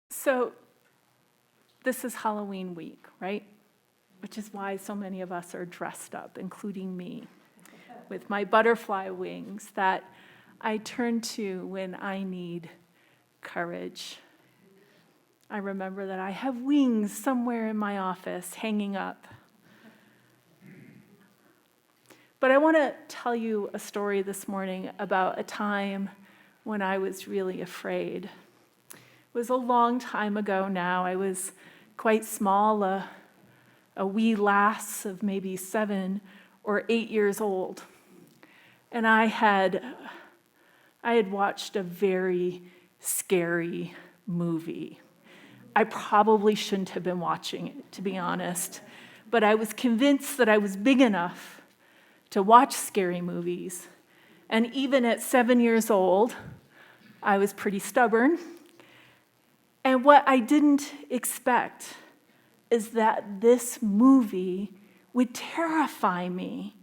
So this is Halloween week, right? Which is why so many of us are dressed up, including me, with my butterfly wings that I turn to when I need courage. I remember that I have wings somewhere in my office hanging up. But I want to tell you a story this morning about a time when I was really afraid. It was a long time ago now. I was quite small, a wee lass of maybe 7 or 8 years old. And I had watched a very scary movie. I probably shouldn't have been watching it, to be honest. But I was convinced that I was big enough to watch scary movies. And even at 7 years old, I was pretty stubborn. And what I didn't expect is that this movie would terrify me.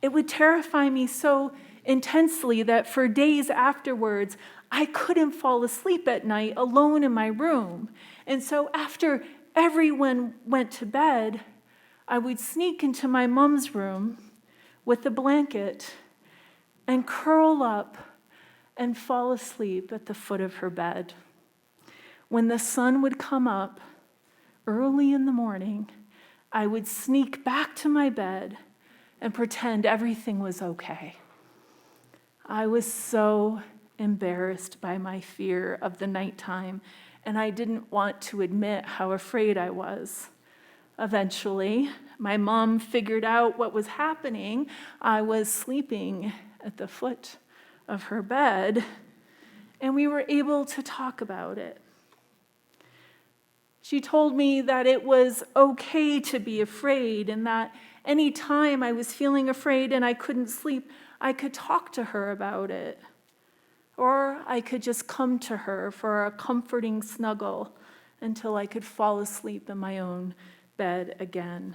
It would terrify me so intensely that for days afterwards, I couldn't fall asleep at night alone in my room. And so after everyone went to bed, I would sneak into my mom's room with a blanket and curl up and fall asleep at the foot of her bed. When the sun would come up early in the morning, I would sneak back to my bed and pretend everything was okay. I was so embarrassed by my fear of the nighttime, and I didn't want to admit how afraid I was. Eventually, my mom figured out what was happening. I was sleeping at the foot of her bed, and we were able to talk about it. She told me that it was okay to be afraid and that any time I was feeling afraid and I couldn't sleep, I could talk to her about it. Or I could just come to her for a comforting snuggle until I could fall asleep in my own bed again.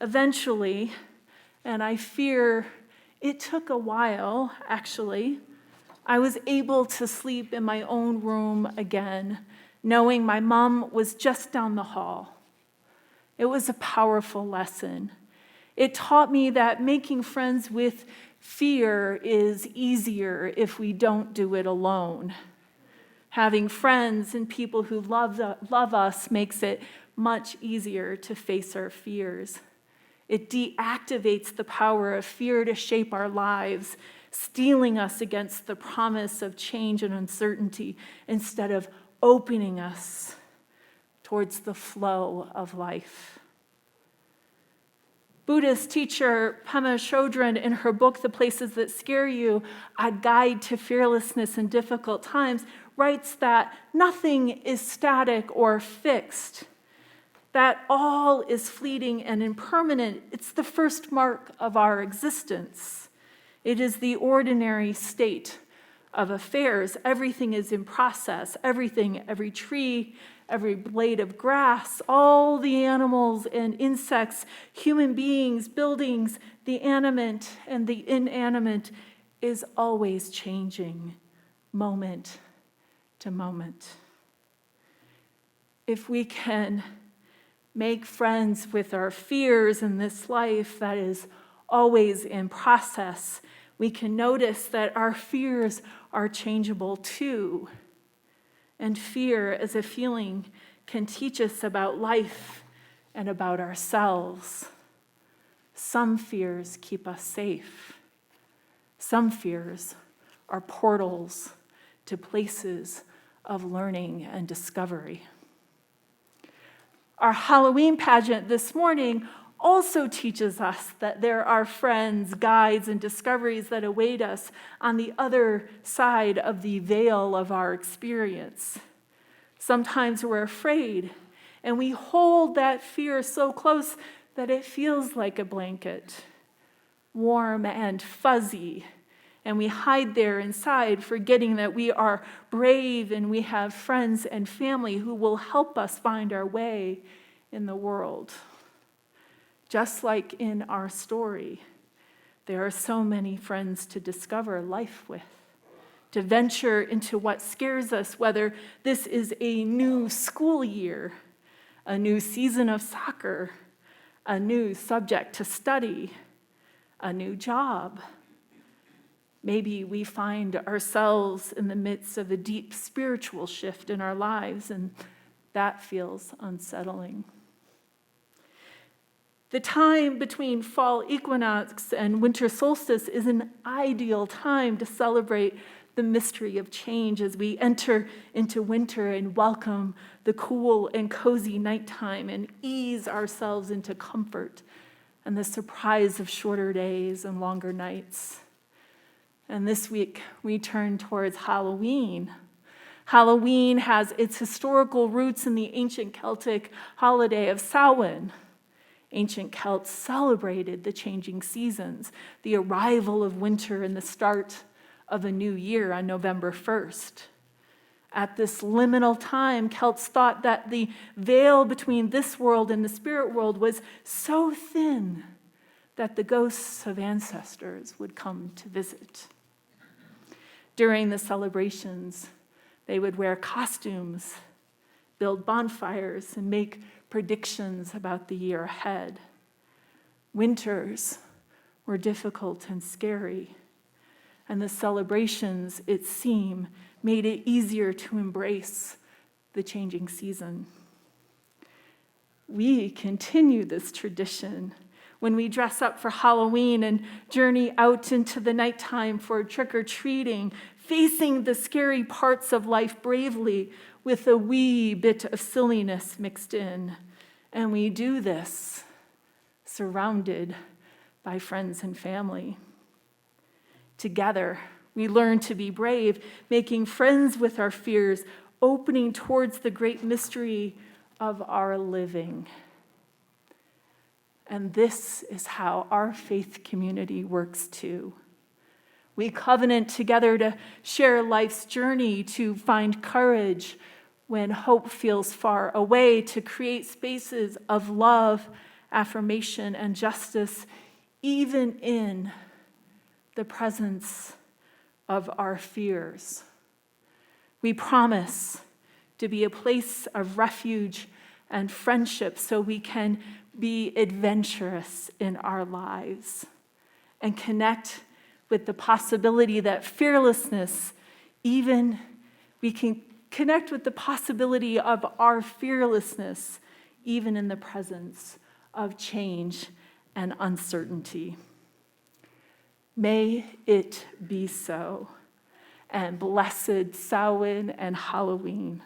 Eventually, and I fear it took a while, actually, I was able to sleep in my own room again, knowing my mom was just down the hall. It was a powerful lesson. It taught me that making friends with fear is easier if we don't do it alone. Having friends and people who love us makes it much easier to face our fears. It deactivates the power of fear to shape our lives, steeling us against the promise of change and uncertainty instead of opening us towards the flow of life. Buddhist teacher Pema Chodron, in her book, The Places That Scare You, A Guide to Fearlessness in Difficult Times, writes that nothing is static or fixed, that all is fleeting and impermanent. It's the first mark of our existence. It is the ordinary state of affairs. Everything is in process. Everything, every tree, every blade of grass, all the animals and insects, human beings, buildings, the animate and the inanimate is always changing, moment to moment. If we can make friends with our fears in this life that is always in process, we can notice that our fears are changeable too. And fear as a feeling can teach us about life and about ourselves. Some fears keep us safe. Some fears are portals to places of learning and discovery. Our Halloween pageant this morning also teaches us that there are friends, guides, and discoveries that await us on the other side of the veil of our experience. Sometimes we're afraid, and we hold that fear so close that it feels like a blanket, warm and fuzzy, and we hide there inside, forgetting that we are brave and we have friends and family who will help us find our way in the world. Just like in our story, there are so many friends to discover life with, to venture into what scares us, whether this is a new school year, a new season of soccer, a new subject to study, a new job. Maybe we find ourselves in the midst of a deep spiritual shift in our lives, and that feels unsettling. The time between fall equinox and winter solstice is an ideal time to celebrate the mystery of change as we enter into winter and welcome the cool and cozy nighttime and ease ourselves into comfort and the surprise of shorter days and longer nights. And this week, we turn towards Halloween. Halloween has its historical roots in the ancient Celtic holiday of Samhain. Ancient Celts celebrated the changing seasons, the arrival of winter and the start of a new year on November 1st. At this liminal time, Celts thought that the veil between this world and the spirit world was so thin that the ghosts of ancestors would come to visit. During the celebrations, they would wear costumes, build bonfires, and make predictions about the year ahead. Winters were difficult and scary, and the celebrations, it seemed, made it easier to embrace the changing season. We continue this tradition when we dress up for Halloween and journey out into the nighttime for trick-or-treating, facing the scary parts of life bravely with a wee bit of silliness mixed in. And we do this surrounded by friends and family. Together, we learn to be brave, making friends with our fears, opening towards the great mystery of our living. And this is how our faith community works too. We covenant together to share life's journey, to find courage when hope feels far away, to create spaces of love, affirmation, and justice, even in the presence of our fears. We promise to be a place of refuge and friendship so we can be adventurous in our lives and connect with the possibility that fearlessness, even we can connect with the possibility of our fearlessness, even in the presence of change and uncertainty. May it be so, and blessed Samhain and Halloween.